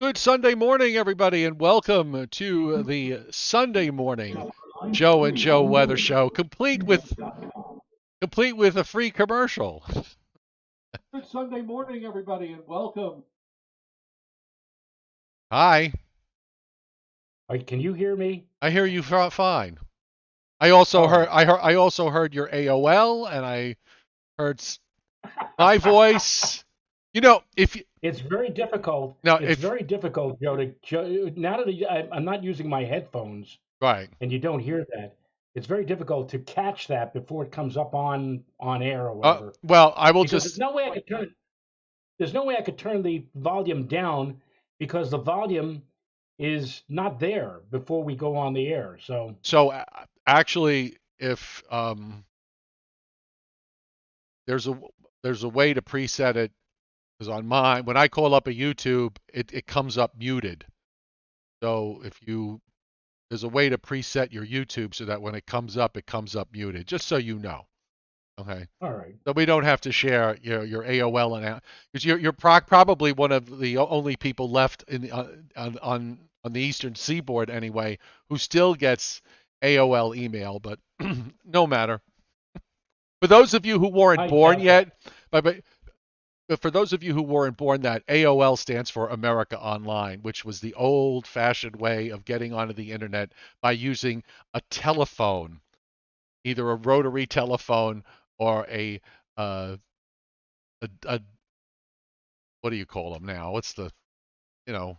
Good Sunday morning, everybody, and welcome to the Sunday morning Joe and Joe Weather Show, complete with a free commercial. Good Sunday morning, everybody, and welcome. Hi, Can you hear me? I hear you fine. I also All heard right. I also heard your AOL, and I heard my voice. You know, if you, It's very difficult. now It's if very difficult, Joe, now that I'm not using my headphones right, and you don't hear that, it's very difficult to catch that before it comes up on air or whatever. well, I will Because just there's no way I could turn the volume down because the volume is not there before we go on the air. So, so actually, if there's a there's a way to preset it. Because on mine, when I call up a YouTube, it comes up muted. So if you there's a way to preset your YouTube so that when it comes up muted. Just so you know. Okay. all right. So we don't have to share your AOL and because you're probably one of the only people left in on the Eastern Seaboard anyway who still gets AOL email. But no matter. For those of you who weren't I born doubt that. yet, but for those of you who weren't born, that AOL stands for America Online, which was the old-fashioned way of getting onto the internet by using a telephone, either a rotary telephone or uh, a what do you call them now? What's the you know?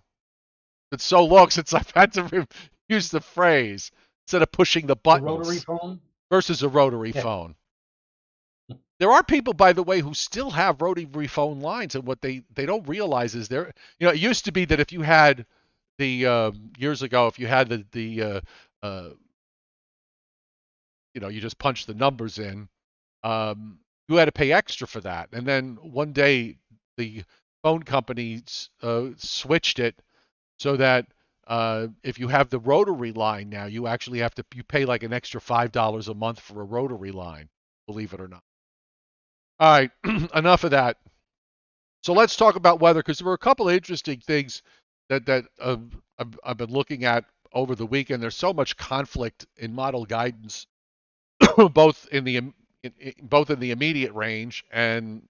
It's so long since I've had to use the phrase instead of pushing the The rotary buttons phone? versus a rotary Yeah. phone. There are people, by the way, who still have rotary phone lines, and what they don't realize is it used to be that if you had the years ago, if you had uh, you just punch the numbers in, you had to pay extra for that. And then one day, the phone companies switched it so that if you have the rotary line now, you pay like an extra $5 a month for a rotary line, believe it or not. All right, enough of that. So let's talk about weather because there were a couple of interesting things that I've been looking at over the weekend. There's so much conflict in model guidance, both both in the immediate range and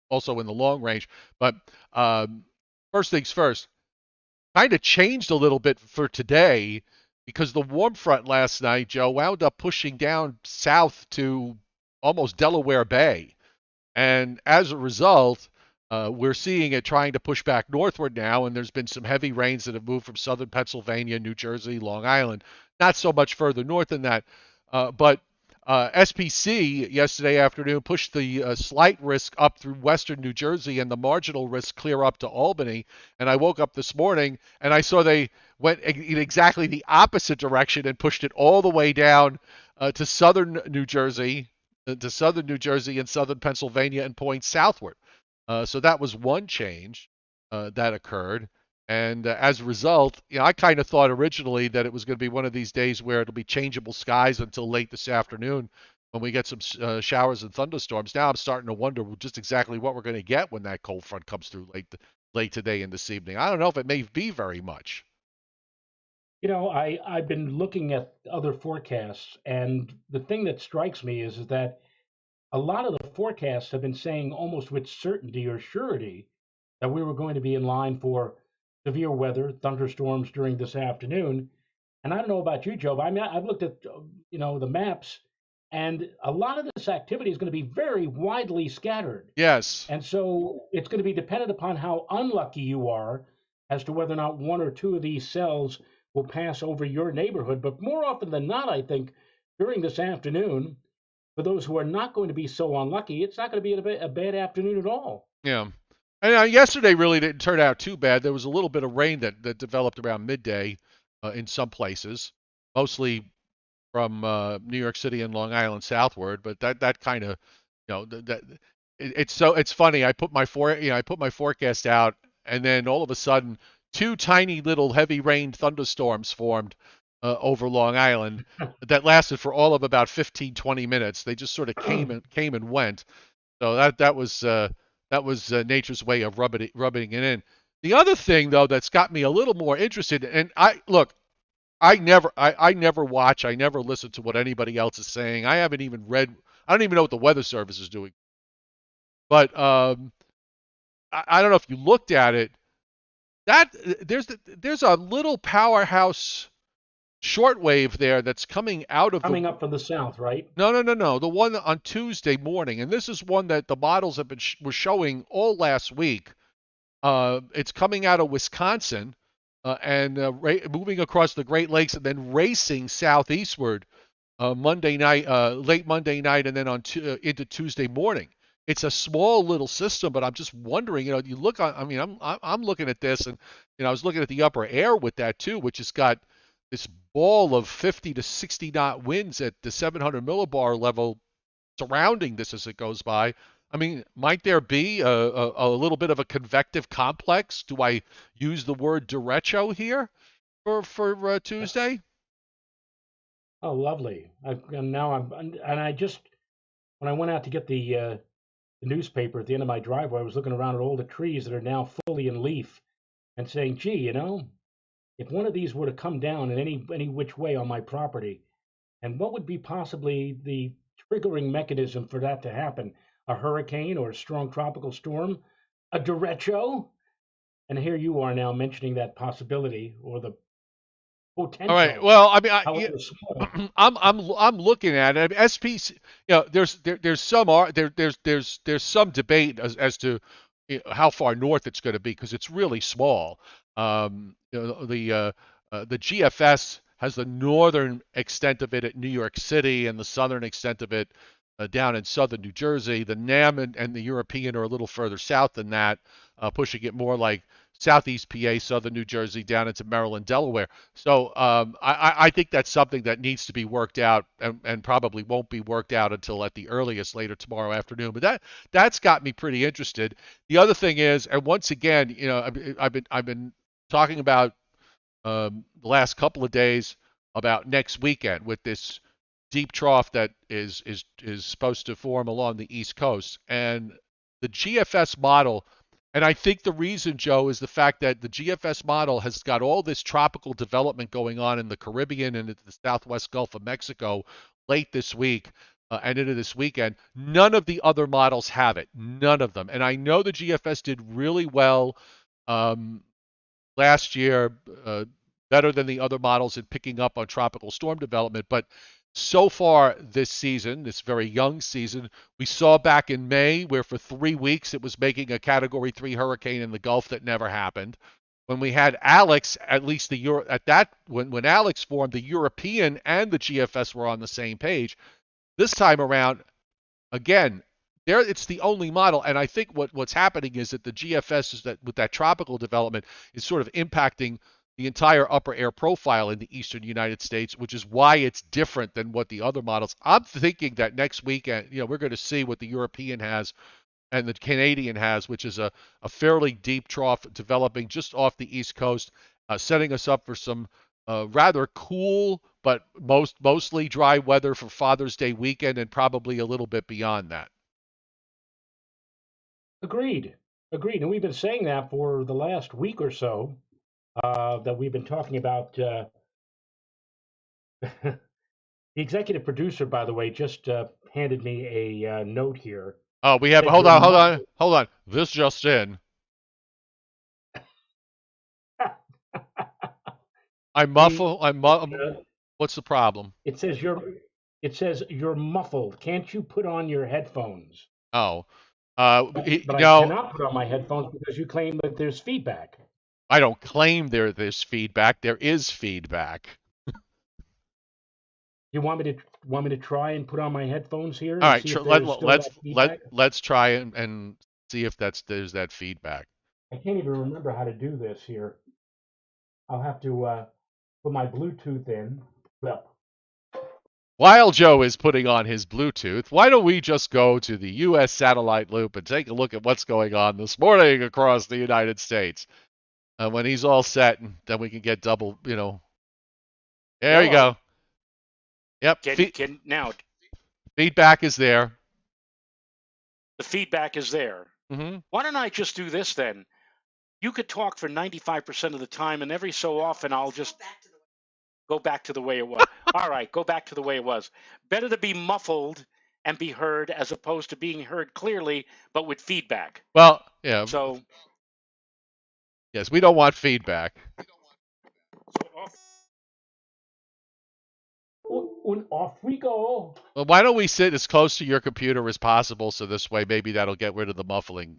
also in the long range. But um, first things first, kind of changed a little bit for today because the warm front last night, Joe, wound up pushing down south to almost Delaware Bay. And as a result, we're seeing it trying to push back northward now, and there's been some heavy rains that have moved from southern Pennsylvania, New Jersey, Long Island. Not so much further north than that, but SPC yesterday afternoon pushed the slight risk up through western New Jersey and the marginal risk clear up to Albany. And I woke up this morning and I saw they went in exactly the opposite direction and pushed it all the way down to southern New Jersey, and southern Pennsylvania and points southward. So that was one change that occurred. And as a result, I kind of thought originally that it was going to be one of these days where it'll be changeable skies until late this afternoon when we get some showers and thunderstorms. Now I'm starting to wonder just exactly what we're going to get when that cold front comes through late today and this evening. I don't know if it may be very much. I've been looking at other forecasts, and the thing that strikes me is that a lot of the forecasts have been saying almost with certainty or surety that we were going to be in line for severe weather, thunderstorms during this afternoon. And I don't know about you, Joe, but I've looked at the maps, and a lot of this activity is going to be very widely scattered. Yes. And so it's going to be dependent upon how unlucky you are as to whether or not one or two of these cells will pass over your neighborhood. But more often than not, I think during this afternoon, for those who are not going to be so unlucky, it's not going to be a bad afternoon at all. Yeah. And yesterday really didn't turn out too bad. There was a little bit of rain that developed around midday in some places, mostly from New York City and Long Island southward. But that kind of, it's funny. I put my forecast out, and then all of a sudden, two tiny little heavy rain thunderstorms formed over Long Island that lasted for all of about 15, 20 minutes. They just sort of came and went. So that was nature's way of rubbing it in. The other thing though that's got me a little more interested, and I look, I never watch, I never listen to what anybody else is saying. I haven't even read. I don't even know what the Weather Service is doing. But I don't know if you looked at it. That there's a little powerhouse shortwave there that's coming out of the. Coming up from the south, right? No, no, no, no. The one on Tuesday morning, and this is one that the models have been were showing all last week. It's coming out of Wisconsin and moving across the Great Lakes and then racing southeastward Monday night, late Monday night, and then into Tuesday morning. It's a small little system, but I'm just wondering. You look on. I mean, I'm looking at this, and I was looking at the upper air with that too, which has got this ball of 50 to 60 knot winds at the 700 millibar level surrounding this as it goes by. I mean, might there be a little bit of a convective complex? Do I use the word derecho here for Tuesday? Oh, lovely. And now and I just when I went out to get the newspaper at the end of my driveway, I was looking around at all the trees that are now fully in leaf and saying, "Gee, if one of these were to come down in any which way on my property, and what would be possibly the triggering mechanism for that to happen? A hurricane or a strong tropical storm? A derecho?" And here you are now mentioning that possibility or the All right. potential, Well, I mean, however small. I'm looking at it. I mean, SPC, there's some there's some debate as to how far north it's going to be because it's really small. The GFS has the northern extent of it at New York City and the southern extent of it down in southern New Jersey. The NAM and the European are a little further south than that, pushing it more like southeast PA, southern New Jersey, down into Maryland, Delaware. So I think that's something that needs to be worked out and probably won't be worked out until at the earliest later tomorrow afternoon. But that's got me pretty interested. The other thing is, and once again, I've been talking about the last couple of days about next weekend with this deep trough that is supposed to form along the East Coast and the GFS model. And I think the reason, Joe, is the fact that the GFS model has got all this tropical development going on in the Caribbean and the southwest Gulf of Mexico late this week and into this weekend. None of the other models have it. None of them. And I know the GFS did really well um, last year, better than the other models in picking up on tropical storm development. But so far this season, this very young season, we saw back in May where for 3 weeks it was making a Category 3 hurricane in the Gulf that never happened. When we had Alex, at least the Euro at that when Alex formed, the European and the GFS were on the same page. This time around, again, there it's the only model, and I think what's happening is that the GFS is that with that tropical development is sort of impacting the entire upper air profile in the eastern United States, which is why it's different than what the other models. I'm thinking that next weekend, we're going to see what the European has and the Canadian has, which is a fairly deep trough developing just off the East Coast, setting us up for some rather cool but mostly dry weather for Father's Day weekend and probably a little bit beyond that. Agreed. Agreed. And we've been saying that for the last week or so, that we've been talking about. The executive producer, by the way, just handed me a note here. Oh, we have. Said Hold you're on, hold on, muffled. hold on. This just in. I The muffle. uh, What's the problem? it says you're muffled. Can't you put on your headphones? Oh, But I no, cannot put on my headphones because you claim that there's feedback. I don't claim there's feedback. There is feedback. You want me to try and put on my headphones here All and right, see if let, there's still let's that feedback? let's try and see if there's that feedback. I can't even remember how to do this here. I'll have to put my Bluetooth in. Well, While Joe is putting on his Bluetooth, why don't we just go to the U.S. satellite loop and take a look at what's going on this morning across the United States? When he's all set, and then we can get double. There you hello. go. Yep, Can now feedback is there. the feedback is there. Hmm. Why don't I just do this then? You could talk for 95% of the time, and every so often I'll just go back to the way it was. All right, go back to the way it was. Better to be muffled and be heard as opposed to being heard clearly but with feedback. Well, yeah, So, yes, we don't want feedback. off we go. Well, why don't we sit as close to your computer as possible so this way maybe that'll get rid of the muffling,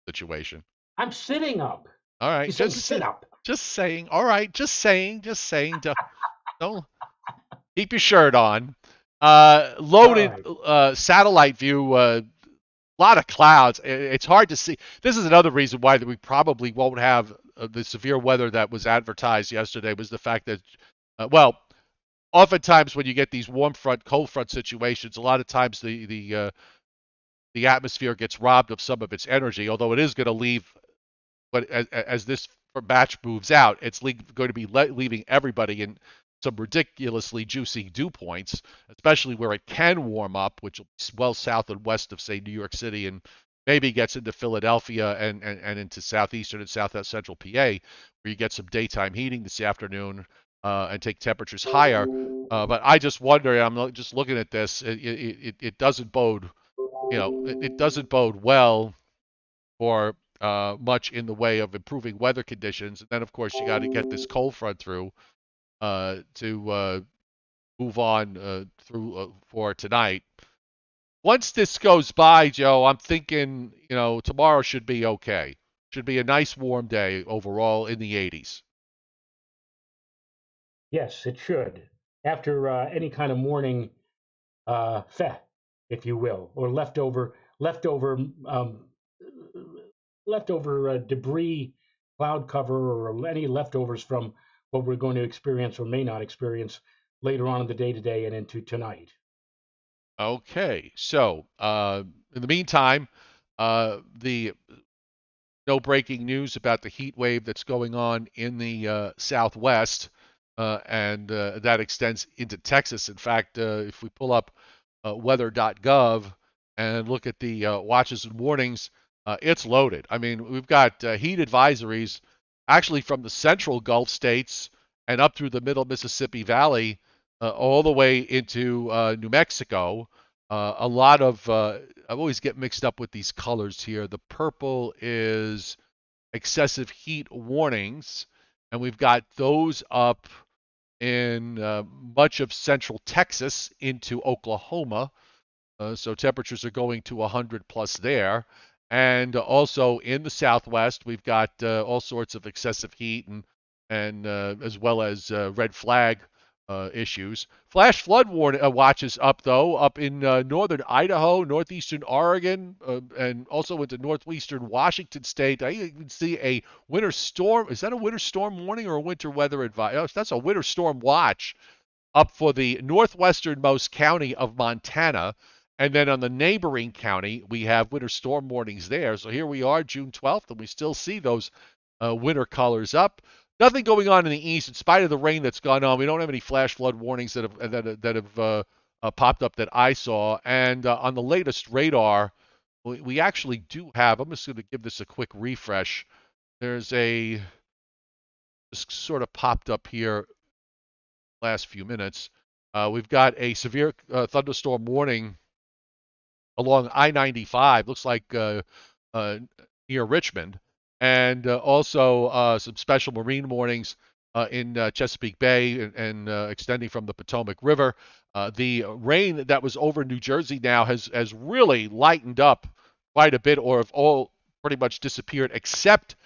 situation. I'm sitting up. All right, She's saying sit up. just saying. All right, just saying. Don't keep your shirt on. Loaded Right. satellite view. Lot of clouds. It's hard to see. This is another reason why we probably won't have the severe weather that was advertised yesterday. Was the fact that, well, oftentimes when you get these warm front, cold front situations, a lot of times the atmosphere gets robbed of some of its energy. Although it is going to leave, but as this batch moves out, it's going to be leaving everybody in some ridiculously juicy dew points, especially where it can warm up, which is well south and west of, say, New York City, and maybe gets into Philadelphia and into southeastern and south central PA, where you get some daytime heating this afternoon and take temperatures higher. But I just wonder, I'm just looking at this, it doesn't bode, it doesn't bode well for much in the way of improving weather conditions. And then, of course, you got to get this cold front through to move on through for tonight. Once this goes by, Joe, I'm thinking, tomorrow should be okay. Should be a nice warm day overall in the 80s. Yes, it should. After any kind of morning feh, if you will, or leftover debris, cloud cover, or any leftovers from what we're going to experience or may not experience later on in the day today and into tonight. Okay, so in the meantime, the no breaking news about the heat wave that's going on in the Southwest, and that extends into Texas. In fact, if we pull up weather.gov and look at the watches and warnings, it's loaded. I mean, we've got heat advisories actually from the central Gulf states and up through the middle Mississippi Valley, all the way into New Mexico. A lot of I always get mixed up with these colors here. The purple is excessive heat warnings, and we've got those up in much of central Texas into Oklahoma. So temperatures are going to 100 plus there. And also in the Southwest, we've got all sorts of excessive heat and as well as red flag issues. Flash flood watches up though, up in northern Idaho, northeastern Oregon, and also into northwestern Washington State. I even see a winter storm. Is that a winter storm warning or a winter weather advice? Oh, that's a winter storm watch up for the northwesternmost county of Montana. And then on the neighboring county, we have winter storm warnings there. So here we are, June 12th, and we still see those winter colors up. Nothing going on in the east, in spite of the rain that's gone on. We don't have any flash flood warnings that have popped up that I saw. And on the latest radar, we actually do have. I'm just going to give this a quick refresh. There's a just sort of popped up here last few minutes. We've got a severe thunderstorm warning along I-95. Looks like near Richmond, and also some special marine warnings in Chesapeake Bay and extending from the Potomac River. The rain that was over New Jersey now has really lightened up quite a bit, or have all pretty much disappeared, except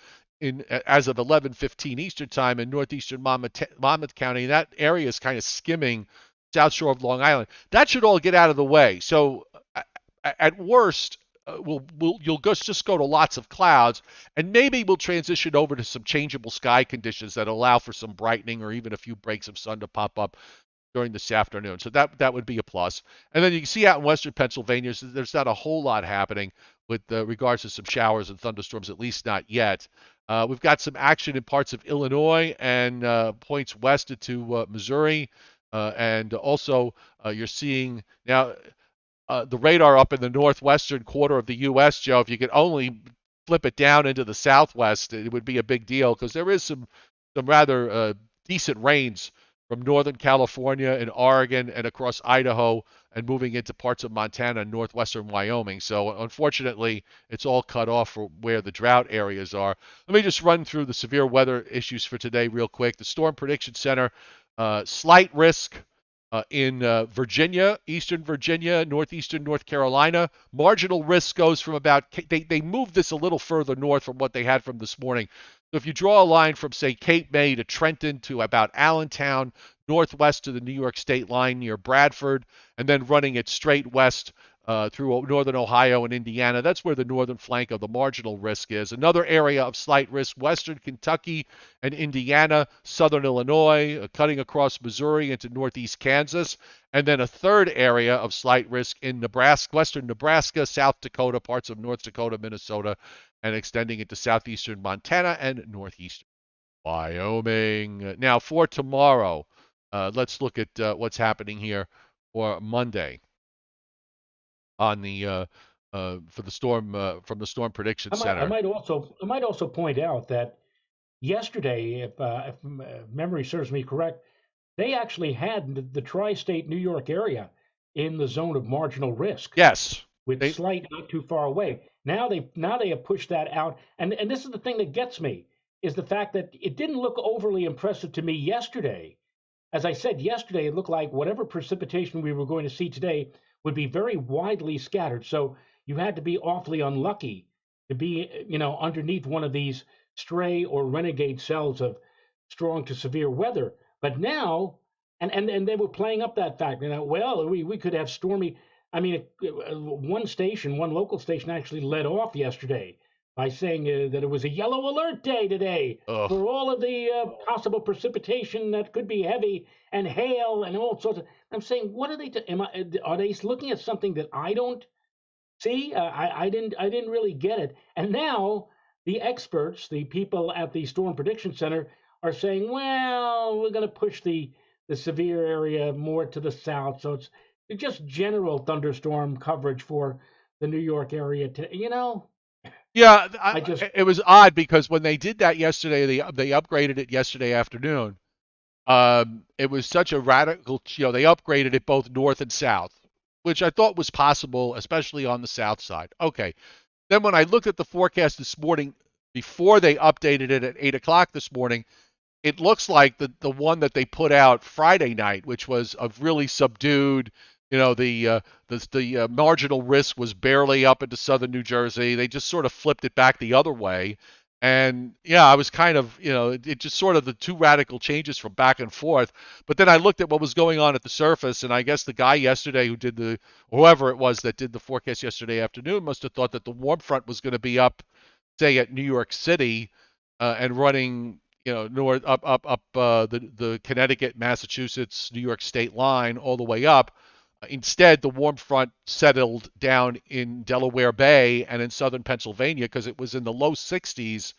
in as of 11:15 Eastern Time in northeastern Monmouth County. That area is kind of skimming South Shore of Long Island. That should all get out of the way. So at worst, you'll just go to lots of clouds, and maybe we'll transition over to some changeable sky conditions that allow for some brightening or even a few breaks of sun to pop up during this afternoon. So that would be a plus. And then you can see out in western Pennsylvania, there's not a whole lot happening with regards to some showers and thunderstorms, at least not yet. We've got some action in parts of Illinois and points west into Missouri. And also, you're seeing now the radar up in the northwestern quarter of the U.S., Joe. If you could only flip it down into the southwest, it would be a big deal because there is some rather decent rains from northern California and Oregon and across Idaho and moving into parts of Montana and northwestern Wyoming. So unfortunately, it's all cut off for where the drought areas are. Let me just run through the severe weather issues for today real quick. The Storm Prediction Center, slight risk in Virginia, eastern Virginia, northeastern North Carolina. Marginal risk goes from about, they moved this a little further north from what they had from this morning. So if you draw a line from, say, Cape May to Trenton to about Allentown, northwest to the New York state line near Bradford, and then running it straight west through northern Ohio and Indiana. That's where the northern flank of the marginal risk is. Another area of slight risk, western Kentucky and Indiana, southern Illinois, cutting across Missouri into northeast Kansas. And then a third area of slight risk in Nebraska, western Nebraska, South Dakota, parts of North Dakota, Minnesota, and extending into southeastern Montana and northeastern Wyoming. Now, for tomorrow, let's look at what's happening here for Monday on the for the storm from the Storm Prediction Center. I might also point out that yesterday, if memory serves me correct, they actually had the tri-state New York area in the zone of marginal risk, Yes, with they, slight not too far away. Now they have pushed that out, and this is the thing that gets me, is the fact that it didn't look overly impressive to me yesterday. As I said yesterday, it looked like whatever precipitation we were going to see today would be very widely scattered. So you had to be awfully unlucky to be, underneath one of these stray or renegade cells of strong to severe weather. But now, and they were playing up that fact. Well, we could have stormy. I mean, one local station actually led off yesterday by saying that it was a yellow alert day today ugh. for all of the possible precipitation that could be heavy and hail and all sorts of. I'm saying, what are they? Are they looking at something that I don't see? I didn't really get it. And now the experts, the people at the Storm Prediction Center, are saying, well, we're going to push the severe area more to the south, so it's just general thunderstorm coverage for the New York area. Yeah, I just it was odd because when they did that yesterday, they upgraded it yesterday afternoon. It was such a radical, they upgraded it both north and south, which I thought was possible, especially on the south side. Okay. Then when I looked at the forecast this morning, before they updated it at 8 o'clock this morning, it looks like the one that they put out Friday night, which was a really subdued, the marginal risk was barely up into southern New Jersey. They just sort of flipped it back the other way. And yeah, I was kind of, it just sort of the two radical changes from back and forth. But then I looked at what was going on at the surface, and I guess the guy yesterday who did whoever it was that did the forecast yesterday afternoon must have thought that the warm front was going to be up, say, at New York City, and running, north up the Connecticut, Massachusetts, New York state line all the way up. Instead, the warm front settled down in Delaware Bay and in southern Pennsylvania because it was in the low 60s,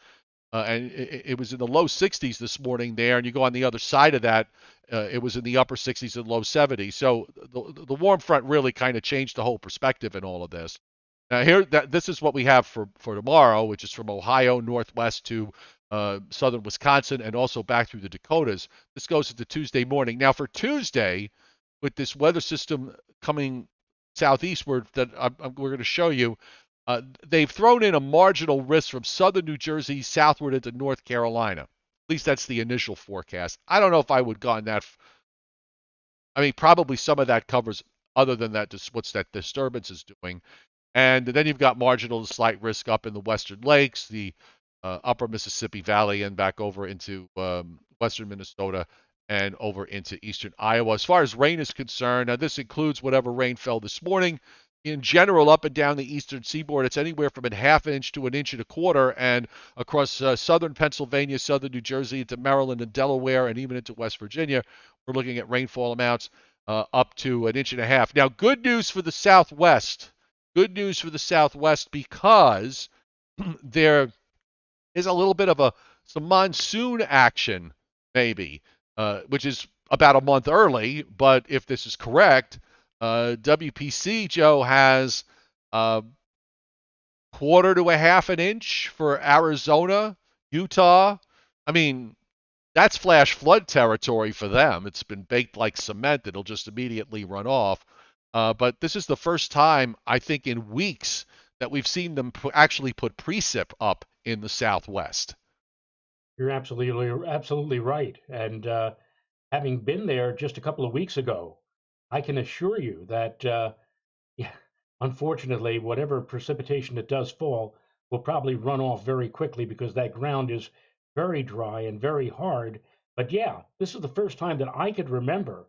and it was in the low 60s this morning there. And you go on the other side of that, it was in the upper 60s and low 70s. So the warm front really kind of changed the whole perspective in all of this. Now this is what we have for tomorrow, which is from Ohio northwest to southern Wisconsin and also back through the Dakotas. This goes into Tuesday morning. Now for Tuesday, with this weather system coming southeastward that we're going to show you, they've thrown in a marginal risk from southern New Jersey southward into North Carolina. At least that's the initial forecast. I don't know if I would go on that. I mean, probably some of that covers other than that, just what's that disturbance is doing. And then you've got marginal to slight risk up in the western lakes, the upper Mississippi Valley, and back over into western Minnesota and over into eastern Iowa. As far as rain is concerned, now this includes whatever rain fell this morning. In general, up and down the eastern seaboard, it's anywhere from a half inch to an inch and a quarter, and across southern Pennsylvania, southern New Jersey, into Maryland and Delaware, and even into West Virginia, we're looking at rainfall amounts up to an inch and a half. Now, good news for the Southwest. Good news for the Southwest because there is a little bit of some monsoon action, maybe, which is about a month early. But if this is correct, WPC, Joe, has quarter to a half an inch for Arizona, Utah. I mean, that's flash flood territory for them. It's been baked like cement. It'll just immediately run off. But this is the first time, I think, in weeks that we've seen them actually put precip up in the Southwest. You're absolutely right. And having been there just a couple of weeks ago, I can assure you that yeah, unfortunately, whatever precipitation that does fall will probably run off very quickly because that ground is very dry and very hard. But yeah, this is the first time that I could remember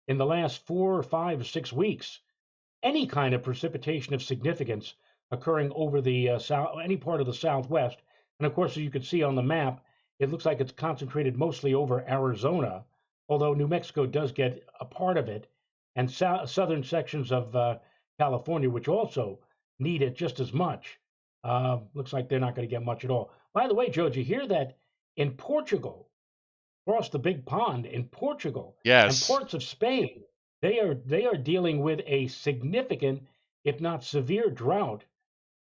in the last 4 or 5 or 6 weeks any kind of precipitation of significance occurring over the south, any part of the Southwest. And of course, as you can see on the map, it looks like it's concentrated mostly over Arizona, although New Mexico does get a part of it, and southern sections of California, which also need it just as much. Looks like they're not going to get much at all. By the way, Joe, did you hear that in Portugal, across the big pond in Portugal and Yes. parts of Spain, they are dealing with a significant, if not severe, drought.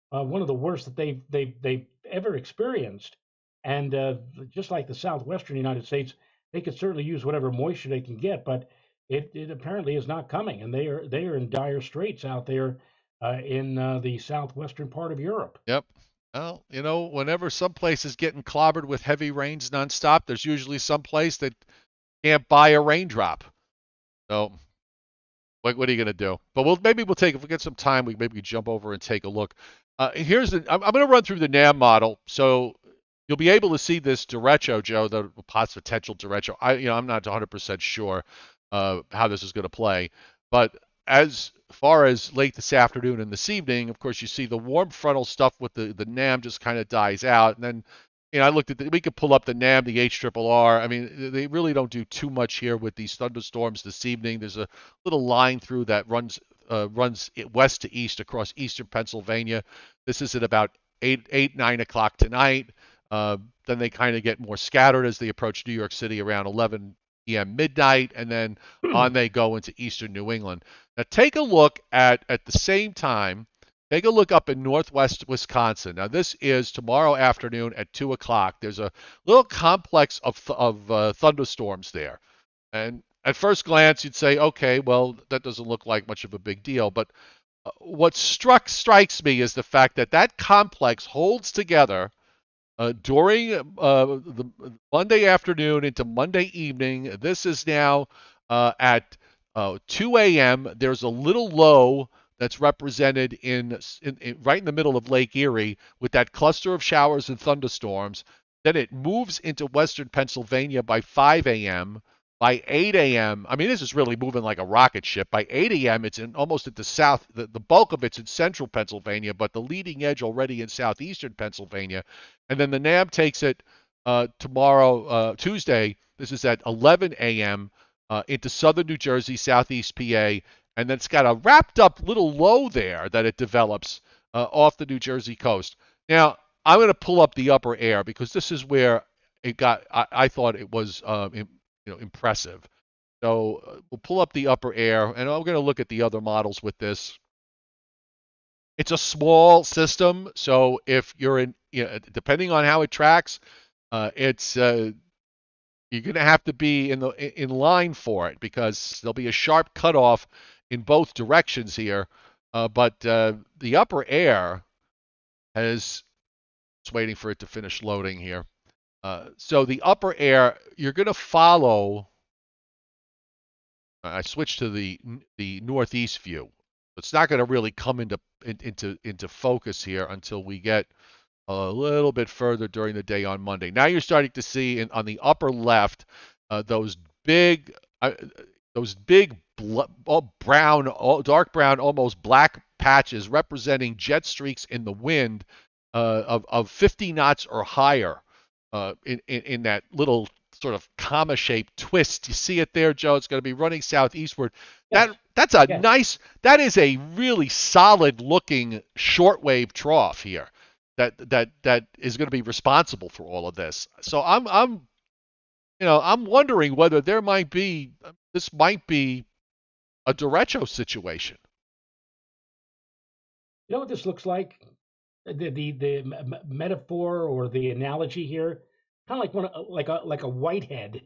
One of the worst that they've ever experienced. And just like the southwestern United States, they could certainly use whatever moisture they can get, but it apparently is not coming, and they are in dire straits out there in the southwestern part of Europe. Yep. Well, whenever some place is getting clobbered with heavy rains nonstop, there's usually some place that can't buy a raindrop. So what are you gonna do? But maybe we'll take if we get some time, we maybe jump over and take a look. I'm going to run through the NAM model, so you'll be able to see this derecho, Joe, the potential derecho. I'm not 100% sure how this is going to play, but as far as late this afternoon and this evening, of course, you see the warm frontal stuff with the NAM just kind of dies out, and then I looked at we could pull up the NAM, the HRRR. I mean, they really don't do too much here with these thunderstorms this evening. There's a little line through that runs west to east across eastern Pennsylvania. This is at about 9 o'clock tonight. Then they kind of get more scattered as they approach New York City around 11 p.m. midnight, and then on they go into eastern New England. Now take a look at the same time. Take a look up in northwest Wisconsin. Now, this is tomorrow afternoon at 2 o'clock. There's a little complex of thunderstorms there. And at first glance, you'd say, okay, well, that doesn't look like much of a big deal. But what strikes me is the fact that that complex holds together during the Monday afternoon into Monday evening. This is now at 2 a.m. There's a little low that's represented right in the middle of Lake Erie with that cluster of showers and thunderstorms. Then it moves into western Pennsylvania by 5 a.m. By 8 a.m., I mean, this is really moving like a rocket ship. By 8 a.m., it's almost at the south. The bulk of it's in central Pennsylvania, but the leading edge already in southeastern Pennsylvania. And then the NAB takes it tomorrow, Tuesday. This is at 11 a.m. Into southern New Jersey, southeast PA, and then it's got a wrapped up little low there that it develops off the New Jersey coast. Now, I'm going to pull up the upper air because this is where it got. I thought it was impressive. So we'll pull up the upper air, and I'm going to look at the other models with this. It's a small system, so if you're depending on how it tracks, it's you're going to have to be in line for it because there'll be a sharp cutoff in both directions here. But the upper air has. Just waiting for it to finish loading here. So the upper air, you're going to follow. I switched to the northeast view. It's not going to really come into focus here until we get a little bit further during the day on Monday. Now you're starting to see on the upper left those big dark brown, almost black patches representing jet streaks in the wind of 50 knots or higher in that little sort of comma-shaped twist. You see it there, Joe? It's going to be running southeastward. Yes, yes. That is a really solid-looking shortwave trough here that is going to be responsible for all of this. So I'm wondering whether this might be a derecho situation. You know what this looks like? the metaphor or the analogy here, kind of like one like a whitehead.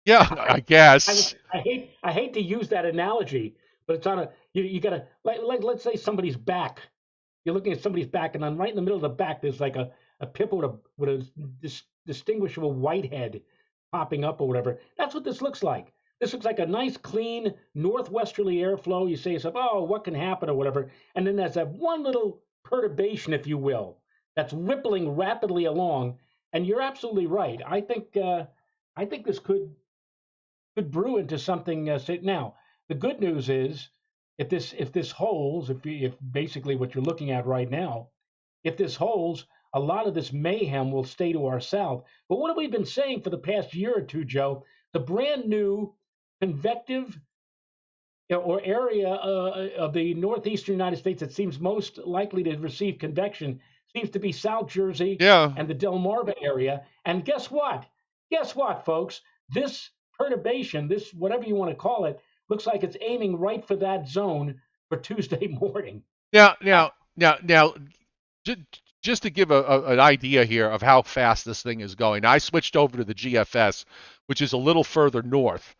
Yeah, I, I guess. I hate to use that analogy, but it's on a you gotta like let's say somebody's back. You're looking at somebody's back, and then right in the middle of the back, there's like a pimple with a distinguishable whitehead popping up or whatever. That's what this looks like. This looks like a nice, clean, northwesterly airflow. You say to yourself, oh, what can happen or whatever. And then there's that one little perturbation, if you will, that's rippling rapidly along. And you're absolutely right. I think this could brew into something. Now, the good news is, if this holds, if basically what you're looking at right now, if this holds, a lot of this mayhem will stay to our south. But what have we been saying for the past year or two, Joe? The brand new convective or area of the northeastern United States that seems most likely to receive convection seems to be South Jersey Yeah. and the Delmarva area. And guess what? Guess what, folks? This perturbation, this whatever you want to call it, looks like it's aiming right for that zone for Tuesday morning. Now, ju- just to give an idea here of how fast this thing is going, I switched over to the GFS, which is a little further north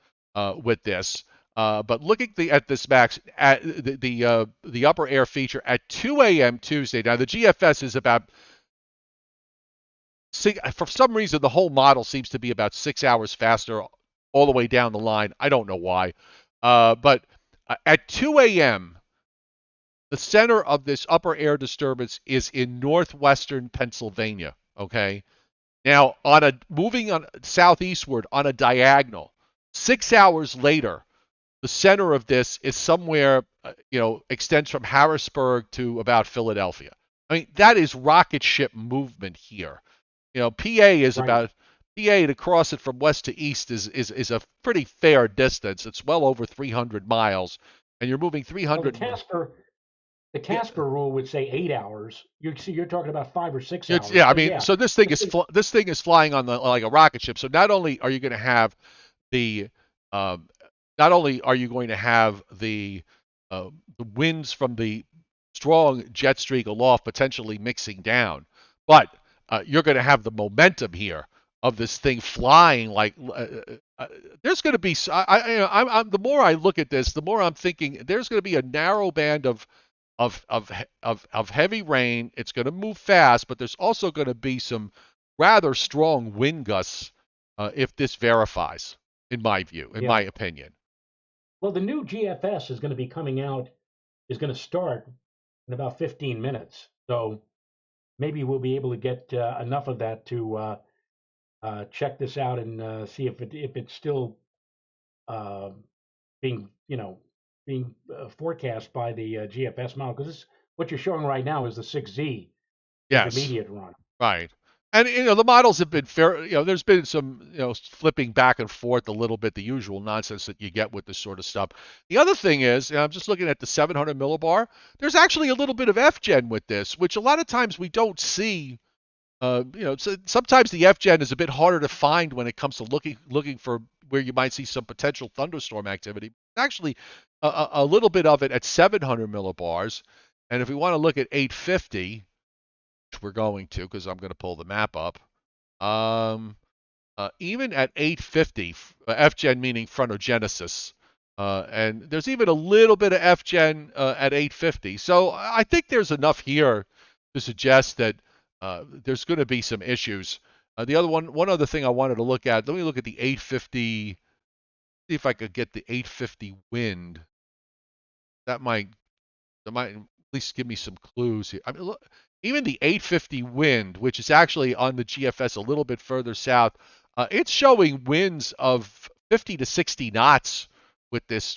with this. But looking at this max at the upper air feature at 2 a.m. Tuesday. Now the GFS is about for some reason the whole model seems to be about 6 hours faster all the way down the line. I don't know why, but at 2 a.m. the center of this upper air disturbance is in northwestern Pennsylvania. Okay. Now, on a moving on southeastward on a diagonal, 6 hours later, the center of this is somewhere, extends from Harrisburg to about Philadelphia. I mean, that is rocket ship movement here. PA is Right. about PA to cross it from west to east is a pretty fair distance. It's well over 300 miles, and you're moving Well, 300. the Yeah, Casper rule would say 8 hours. You're talking about 5 or 6 hours. yeah. I So mean, yeah, so this thing, this thing is flying on the like a rocket ship. So not only are you going to have the um, not only are you going to have the winds from the strong jet streak aloft potentially mixing down, but you're going to have the momentum here of this thing flying like there's going to be the more I look at this, the more I'm thinking there's going to be a narrow band of heavy rain. It's going to move fast, but there's also going to be some rather strong wind gusts if this verifies, in my view, in yeah. my opinion. Well, the new GFS is going to be coming out, is going to start in about 15 minutes. So maybe we'll be able to get enough of that to check this out and see if it's still uh, being being forecast by the GFS model, because what you're showing right now is the 6Z Yes, intermediate run. right. And the models have been fair. There's been some flipping back and forth a little bit, the usual nonsense that you get with this sort of stuff. The other thing is, I'm just looking at the 700 millibar. There's actually a little bit of F-gen with this, which a lot of times we don't see. So sometimes the F-gen is a bit harder to find when it comes to looking for where you might see some potential thunderstorm activity. Actually, a little bit of it at 700 millibars, and if we want to look at 850, which we're going to because I'm going to pull the map up. Um, Even at 850, F-gen meaning frontogenesis, and there's even a little bit of F-gen at 850. So I think there's enough here to suggest that there's going to be some issues. One other thing I wanted to look at. Let me look at the 850. See if I could get the 850 wind. That might at least give me some clues here. I mean, look, even the 850 wind, which is actually on the GFS a little bit further south, it's showing winds of 50 to 60 knots with this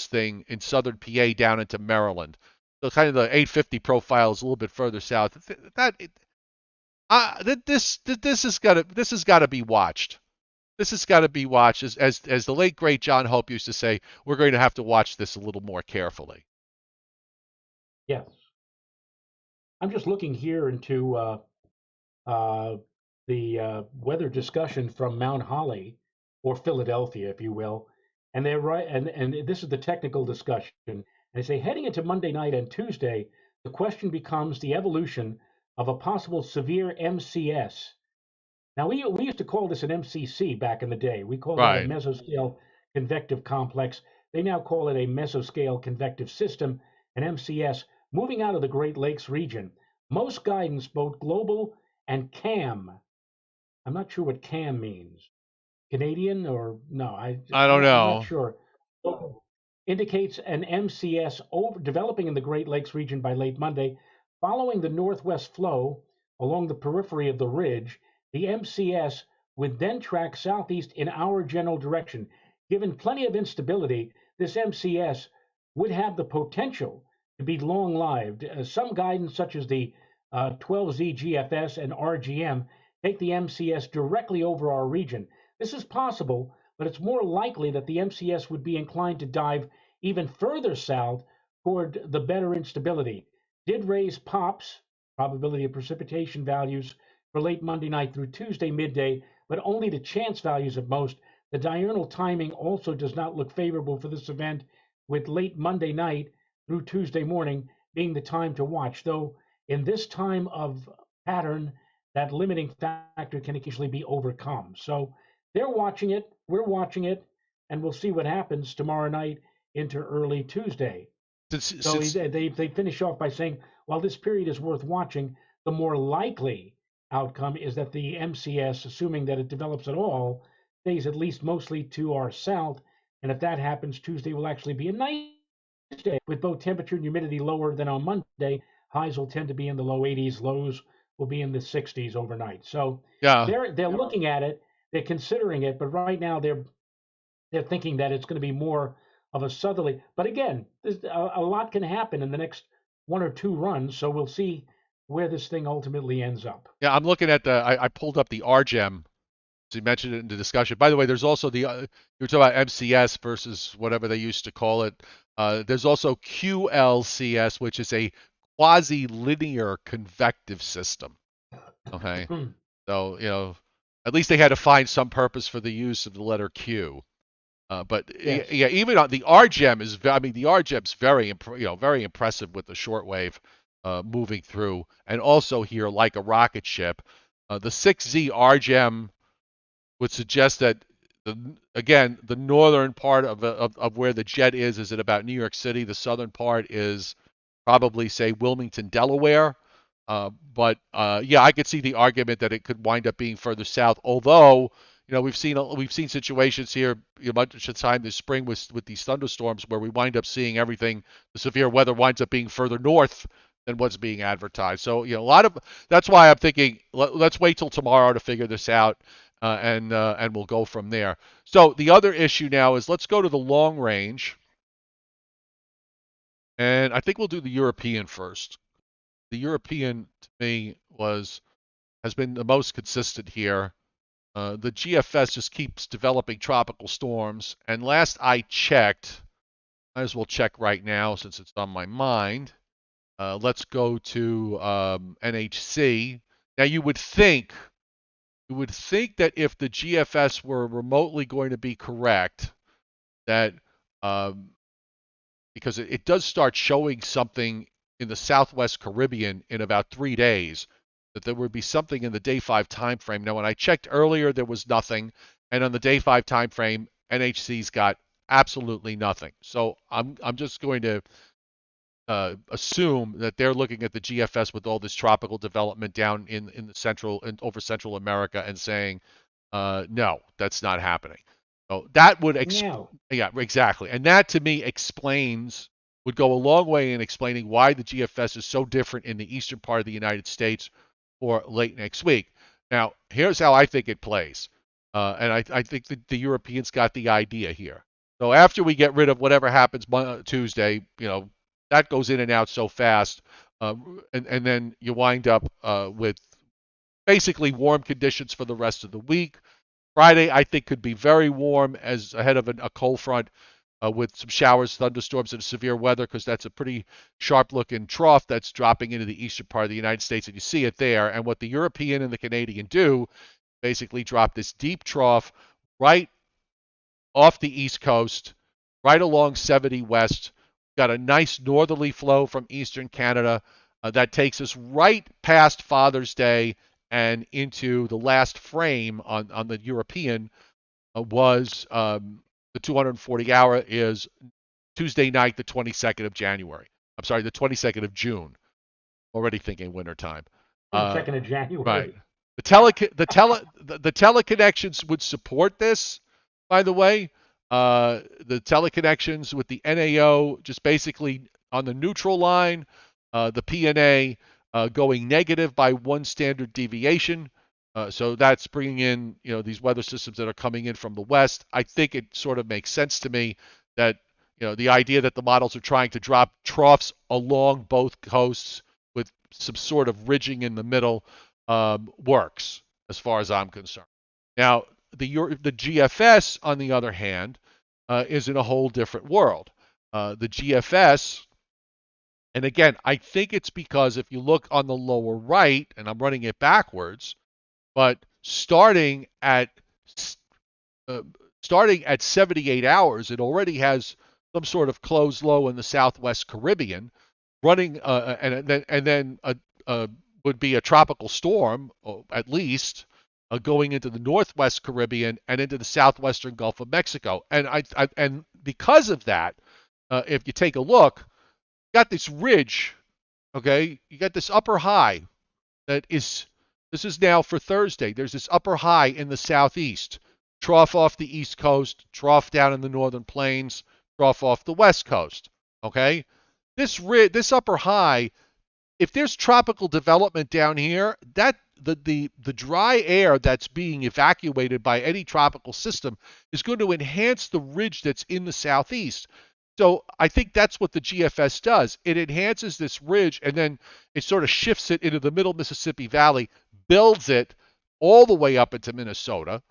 thing in southern PA down into Maryland. So kind of the 850 profile is a little bit further south. This has got to be watched. This has got to be watched. As the late great John Hope used to say, we're going to have to watch this a little more carefully. Yes, I'm just looking here into uh, the weather discussion from Mount Holly, or Philadelphia, if you will, and they're right. And this is the technical discussion. And they say heading into Monday night and Tuesday, The question becomes the evolution of a possible severe MCS. Now, we used to call this an MCC back in the day. We called that a Right. mesoscale convective complex. They now call it a mesoscale convective system, an MCS, moving out of the Great Lakes region. Most guidance, both global and CAM. I'm not sure what CAM means. Canadian or no, I don't I'm not know. sure. Indicates an MCS developing in the Great Lakes region by late Monday. Following the northwest flow along the periphery of the ridge, the MCS would then track southeast in our general direction. Given plenty of instability, this MCS would have the potential to be long lived. Some guidance, such as the 12Z GFS and RGM, take the MCS directly over our region. This is possible, but it's more likely that the MCS would be inclined to dive even further south toward the better instability. Did raise POPs, probability of precipitation values, for late Monday night through Tuesday midday, but only to chance values at most. The diurnal timing also does not look favorable for this event, with late Monday night through Tuesday morning being the time to watch, though in this time of pattern, that limiting factor can occasionally be overcome. So they're watching it, we're watching it, and we'll see what happens tomorrow night into early Tuesday. Since So since they finish off by saying, while this period is worth watching, the more likely outcome is that the MCS, assuming that it develops at all, stays at least mostly to our south. And if that happens, Tuesday will actually be a nice day with both temperature and humidity lower than on Monday. Highs will tend to be in the low 80s, lows will be in the 60s overnight. So yeah, they're looking at it, they're considering it, but right now they're thinking that it's going to be more of a southerly. But again, a lot can happen in the next one or two runs, so we'll see where this thing ultimately ends up. yeah, I'm looking at I pulled up the RGEM. So you mentioned it in the discussion. By the way, there's also you were talking about MCS versus whatever they used to call it. There's also QLCS, which is a quasi-linear convective system. Okay, Hmm. so at least they had to find some purpose for the use of the letter Q. But Yes. yeah, even on the RGEM is, I mean, the RGEM's very impressive with the shortwave moving through, and also here like a rocket ship. The 6Z RGEM would suggest that the northern part of where the jet is at about New York City. The southern part is probably say Wilmington, Delaware. But yeah, I could see the argument that it could wind up being further south. Although we've seen situations here much of the time this spring with these thunderstorms where we wind up seeing everything. The severe weather winds up being further north than what's being advertised. So a lot of that's why I'm thinking let's wait till tomorrow to figure this out, and we'll go from there. So the other issue now is let's go to the long range, and I think we'll do the European first. The European to me has been the most consistent here. The GFS just keeps developing tropical storms, and last I checked, might as well check right now since it's on my mind. Let's go to NHC. Now you would think that if the GFS were remotely going to be correct, that um, because it does start showing something in the Southwest Caribbean in about 3 days, that there would be something in the day 5 time frame. Now, when I checked earlier, there was nothing, and on the day 5 time frame, NHC's got absolutely nothing. So I'm just going to assume that they're looking at the GFS with all this tropical development down in the central and over Central America and saying, no, that's not happening. So that would Now, yeah, exactly. And that to me would go a long way in explaining why the GFS is so different in the eastern part of the United States for late next week. Now, here's how I think it plays. And I think that the Europeans got the idea here. So after we get rid of whatever happens Tuesday, that goes in and out so fast, uh, and then you wind up with basically warm conditions for the rest of the week. Friday, I think, could be very warm as ahead of a cold front with some showers, thunderstorms, and severe weather, because that's a pretty sharp-looking trough that's dropping into the eastern part of the United States, and you see it there. And what the European and the Canadian do, basically drop this deep trough right off the East Coast, right along 70 West, got a nice northerly flow from eastern Canada that takes us right past Father's Day and into the last frame on the European was the 240 hour is Tuesday night, the 22nd of January. I'm sorry, the 22nd of June. Already thinking wintertime. Uh, 22nd of right. January. The teleconnections would support this, by the way. The teleconnections with the NAO just basically on the neutral line, the PNA going negative by 1 standard deviation. So that's bringing in these weather systems that are coming in from the west. I think it sort of makes sense to me that the idea that the models are trying to drop troughs along both coasts with some sort of ridging in the middle works as far as I'm concerned. Now, the GFS, on the other hand, is in a whole different world. The GFS, and again, I think it's because if you look on the lower right, and I'm running it backwards, but uh, starting at 78 hours, it already has some sort of closed low in the Southwest Caribbean, running and then would be a tropical storm, at least, going into the Northwest Caribbean and into the southwestern Gulf of Mexico. And because of that, if you take a look, you got this ridge, okay? You got this upper high that is this is now for Thursday. There's this upper high in the southeast, trough off the east coast, trough down in the northern plains, trough off the west coast. Okay, this upper high, if there's tropical development down here, that the dry air that's being evacuated by any tropical system is going to enhance the ridge that's in the southeast. So I think that's what the GFS does. It enhances this ridge and then it sort of shifts it into the middle Mississippi Valley, builds it all the way up into Minnesota,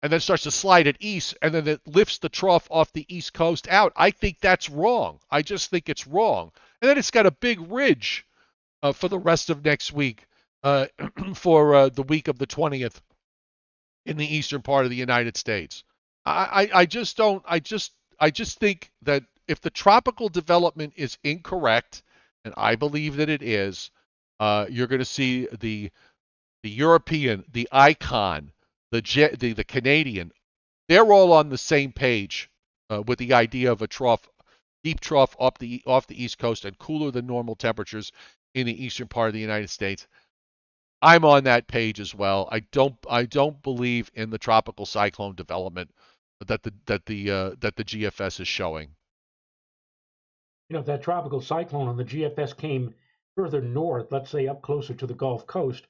and then starts to slide it east, and then it lifts the trough off the east coast out. I think that's wrong. I just think it's wrong. And then it's got a big ridge for the rest of next week, for the week of the 20th in the eastern part of the United States. I just don't. I just think that if the tropical development is incorrect, and I believe that it is, you're going to see the European, the icon, the Canadian. They're all on the same page with the idea of a trough, deep trough off the east coast and cooler than normal temperatures in the eastern part of the United States. I'm on that page as well. I don't believe in the tropical cyclone development that the GFS is showing. If that tropical cyclone on the GFS came further north, let's say up closer to the Gulf Coast,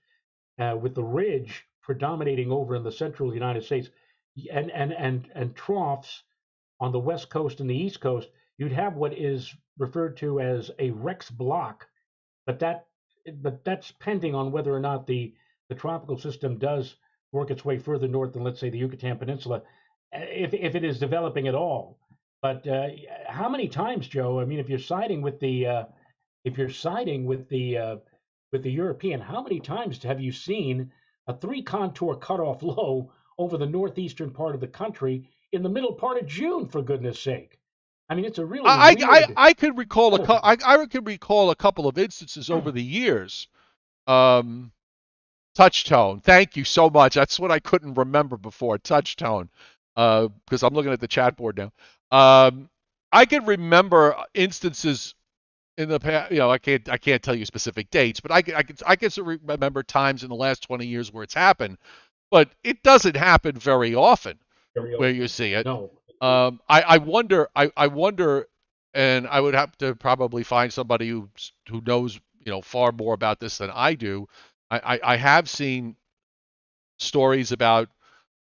with the ridge predominating over in the central United States, and troughs on the west coast and the east coast, you'd have what is referred to as a Rex block. But that's pending on whether or not the tropical system does work its way further north than, let's say, the Yucatan Peninsula, if it is developing at all. But how many times, Joe? I mean, if you're siding with the European, how many times have you seen a three contour cutoff low over the northeastern part of the country in the middle part of June? For goodness sake! I mean, it's a really weird. I could recall I could recall a couple of instances over the years. Um, Touch tone. Thank you so much. That's what I couldn't remember before. Touch tone. Because I'm looking at the chat board now. I can remember instances in the past. I can't tell you specific dates, but I can remember times in the last 20 years where it's happened. But it doesn't happen very often where you see it. No. I wonder. I wonder, and I would have to probably find somebody who knows far more about this than I do. I have seen stories about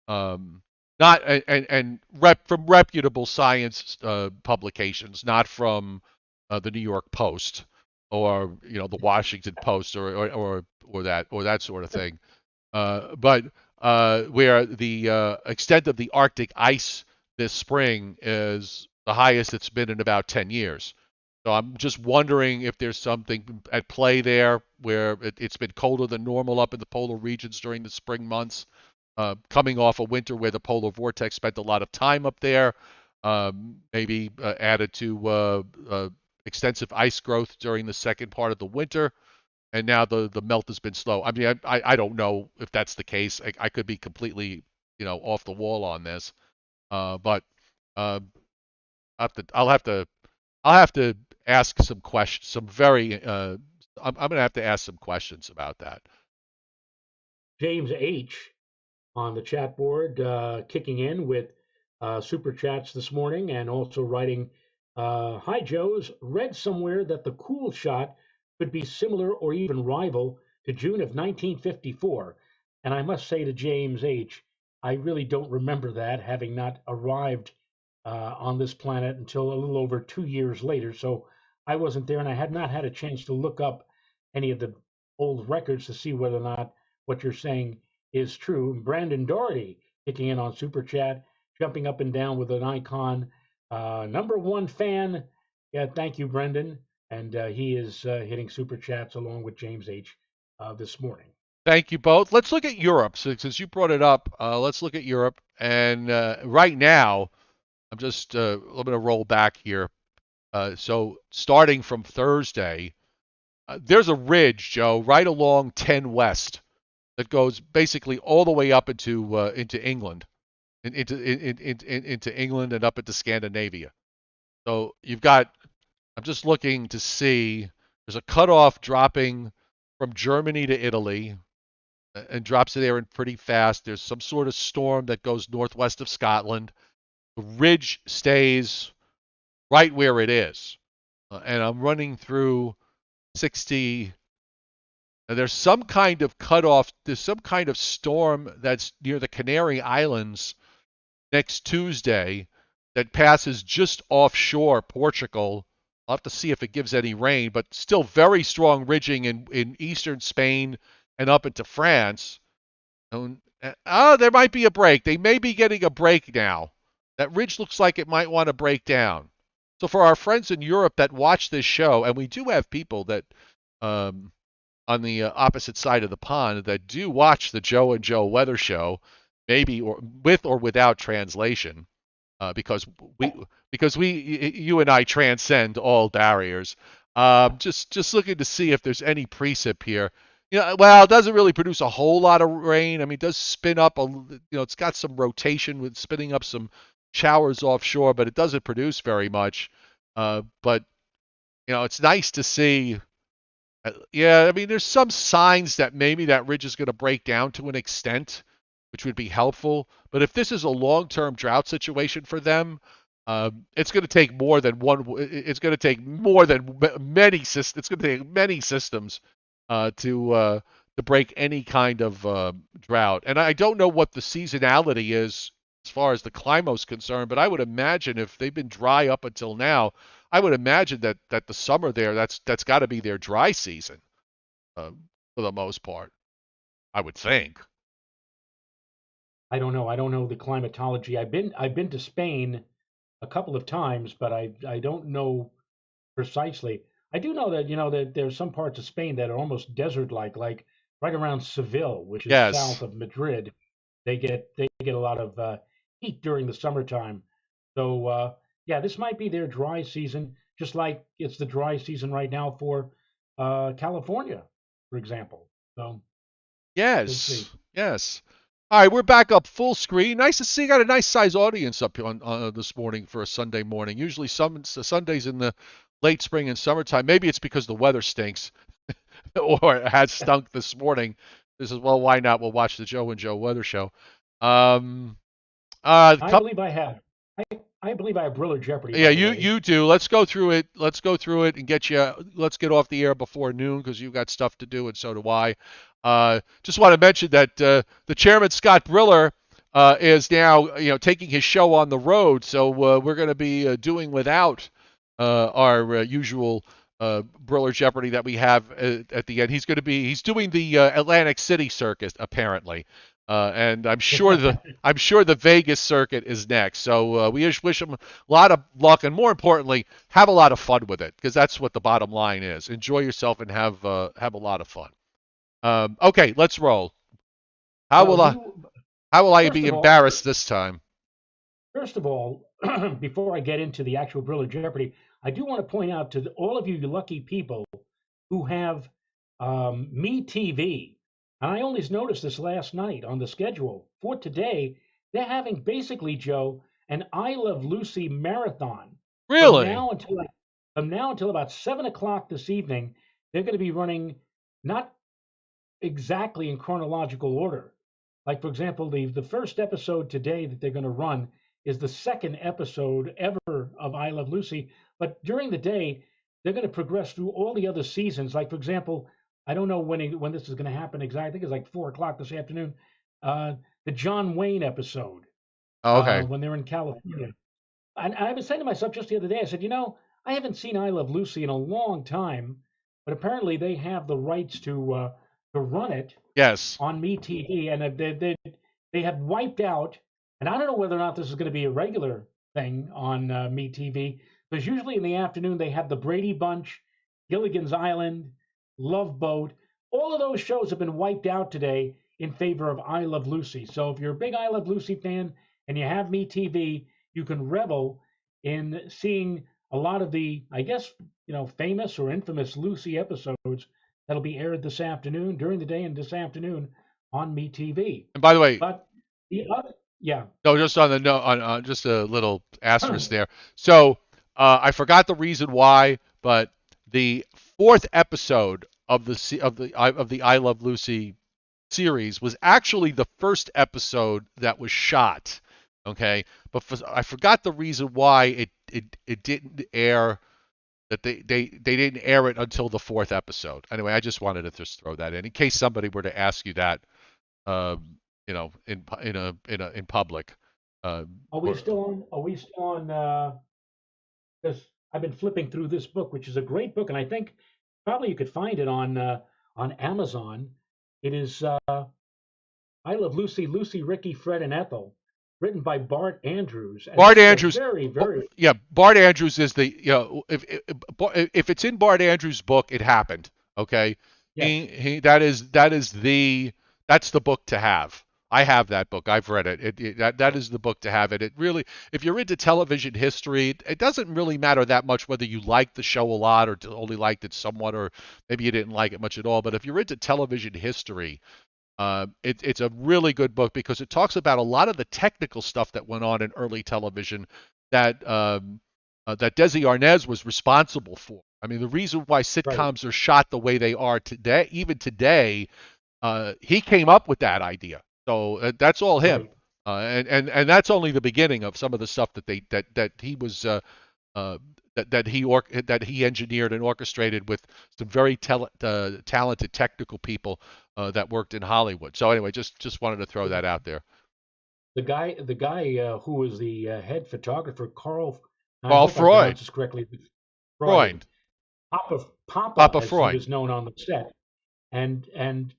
not and from reputable science publications, not from the New York Post or the Washington Post or that sort of thing. But where the extent of the Arctic ice this spring is the highest it's been in about 10 years. So I'm just wondering if there's something at play there where it's been colder than normal up in the polar regions during the spring months, coming off a winter where the polar vortex spent a lot of time up there, maybe added to extensive ice growth during the second part of the winter, and now the melt has been slow. I mean, I don't know if that's the case. I could be completely, off the wall on this. But uh, I'll have to ask some questions. Some very I'm going to have to ask some questions about that. James H. on the chat board, kicking in with super chats this morning and also writing, Hi, Joes. Read somewhere that the cool shot could be similar or even rival to June of 1954. And I must say to James H., I really don't remember that, having not arrived on this planet until a little over 2 years later. So I wasn't there, and I had not had a chance to look up any of the old records to see whether or not what you're saying is true. Brandon Doherty kicking in on Super Chat, jumping up and down with an icon. Number one fan. Yeah, thank you, Brendan. And he is hitting Super Chats along with James H. This morning. Thank you both. Let's look at Europe. So, since you brought it up, let's look at Europe. And right now, I'm going to roll back here. So starting from Thursday, there's a ridge, Joe, right along 10 West that goes basically all the way up into England, into England and up into Scandinavia. So you've got. I'm just looking to see. There's a cutoff dropping from Germany to Italy and drops it there in pretty fast. There's some sort of storm that goes northwest of Scotland. The ridge stays right where it is. And I'm running through 60. There's some kind of cutoff. There's some kind of storm that's near the Canary Islands next Tuesday that passes just offshore Portugal. I'll have to see if it gives any rain, but still very strong ridging in eastern Spain and up into France. There might be a break. They may be getting a break now. That ridge looks like it might want to break down. So for our friends in Europe that watch this show, and we do have people that on the opposite side of the pond that do watch the Joe and Joe Weather Show, maybe or with or without translation, because we you and I transcend all barriers. Just looking to see if there's any precip here. Well, it doesn't really produce a whole lot of rain. I mean, it does spin up it's got some rotation with spinning up some showers offshore, but it doesn't produce very much. But it's nice to see. Yeah, I mean, there's some signs that maybe that ridge is going to break down to an extent, which would be helpful. But if this is a long-term drought situation for them, it's going to take more than one. It's going to take more than many systems. It's going to take many systems to break any kind of drought. And I don't know what the seasonality is as far as the climate's concerned, but I would imagine if they've been dry up until now, I would imagine that the summer there, that's got to be their dry season uh, for the most part. I would think. I don't know. I don't know the climatology. I've been to Spain a couple of times, but I don't know precisely. I do know that that there's some parts of Spain that are almost desert-like, like right around Seville, which is south Yes. of Madrid. They get a lot of heat during the summertime. So yeah, this might be their dry season, just like it's the dry season right now for California, for example. So we'll see. Yes. Yes. All right, we're back up full screen. Nice to see you got a nice size audience up on this morning for a Sunday morning. Usually some Sundays in the late spring and summertime. Maybe it's because the weather stinks or it has stunk this morning. This is well, why not? We'll watch the Joe and Joe Weather Show. Um, I couple, believe I have. I believe I have Briller Jeopardy, yeah, by the you way. you do. Let's go through it. Let's go through it and get you. Let's get off the air before noon because you've got stuff to do and so do I. Just want to mention that the chairman Scott Briller is now taking his show on the road, so we're going to be doing without our usual Briller Jeopardy that we have at the end. He's doing the Atlantic City circuit apparently, and I'm sure the Vegas circuit is next. So we just wish him a lot of luck, and more importantly, have a lot of fun with it because that's what the bottom line is. Enjoy yourself and have a lot of fun. Okay, let's roll. How Well, will I you how will I first be of all, embarrassed this time? first of all, before I get into the actual Briller Jeopardy, I do want to point out to all of you lucky people who have Me TV, and I only noticed this last night on the schedule for today. They're having basically, Joe, an I Love Lucy marathon from Really? now until about 7 o'clock this evening. They're going to be running not exactly in chronological order. Like, for example, the first episode today that they're going to run is the second episode ever of I Love Lucy. But during the day, they're going to progress through all the other seasons. Like, for example, I don't know when this is going to happen exactly. I think it's like 4 o'clock this afternoon. The John Wayne episode Oh, okay. when they're in California. And I was saying to myself just the other day, I said, I haven't seen I Love Lucy in a long time, but apparently they have the rights to run it Yes. on Me TV, and they have wiped out. And I don't know whether or not this is going to be a regular thing on Me TV, because usually in the afternoon they have the Brady Bunch, Gilligan's Island, Love Boat. All of those shows have been wiped out today in favor of I Love Lucy. So if you're a big I Love Lucy fan and you have Me TV, you can revel in seeing a lot of the, I guess, famous or infamous Lucy episodes that'll be aired this afternoon, during the day and this afternoon on Me TV. And by the way, But the other, yeah, no, just on the no, on just a little asterisk there. So I forgot the reason why, but the fourth episode of the I Love Lucy series was actually the first episode that was shot. Okay, but I forgot the reason why it didn't air. That they didn't air it until the fourth episode. Anyway, I just wanted to just throw that in case somebody were to ask you that, in public. Uh, are we or, still on? Are we still on? Because I've been flipping through this book, which is a great book, and I think probably you could find it on Amazon. It is I Love Lucy, Lucy, Ricky, Fred, and Ethel, written by Bart Andrews, and Bart this is a Andrews. very, very Yeah, Bart Andrews is the if it's in Bart Andrews' book, it happened. Okay, yes, that's the book to have. I have that book. I've read it. That is the book to have. It really, if you're into television history, it doesn't really matter that much whether you liked the show a lot or only liked it somewhat, or maybe you didn't like it much at all. But if you're into television history, it's a really good book because it talks about a lot of the technical stuff that went on in early television that Desi Arnaz was responsible for. I mean, the reason why right, sitcoms are shot the way they are today, even today, he came up with that idea. So that's all him. right. And that's only the beginning of some of the stuff that he was uh, that he engineered and orchestrated with some very talented technical people that worked in Hollywood. So anyway, just wanted to throw that out there. The guy who was the head photographer, Carl, I Carl hope I Freud, pronounced this correctly, Freud, Freund, Papa, Papa as he Freud. was known on the set, and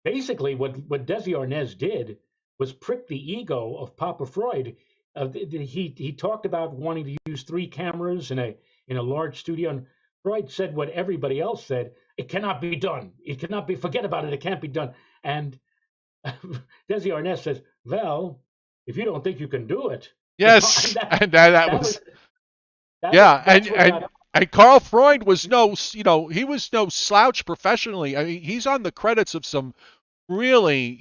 basically what Desi Arnaz did was prick the ego of Papa Freud. He talked about wanting to use three cameras in a large studio, and Freud said what everybody else said: "It cannot be done. It cannot be. Forget about it. It can't be done." And Desi Arnaz says, "Well, if you don't think you can do it, and Yes, and that that was was yeah, that's what got and Carl Freund was he was no slouch professionally. I mean, he's on the credits of some really,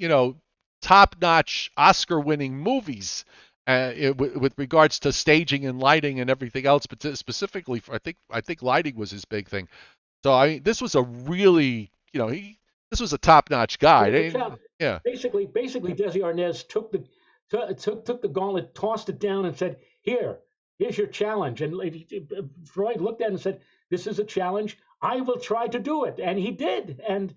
top-notch Oscar-winning movies with regards to staging and lighting and everything else. But specifically, I think lighting was his big thing. So I mean, this was a really, this was a top-notch it guy. was a challenge. Yeah. Basically, Desi Arnaz took the gauntlet, tossed it down, and said, here's your challenge." And Freud looked at it and said, "This is a challenge. I will try to do it," and he did. And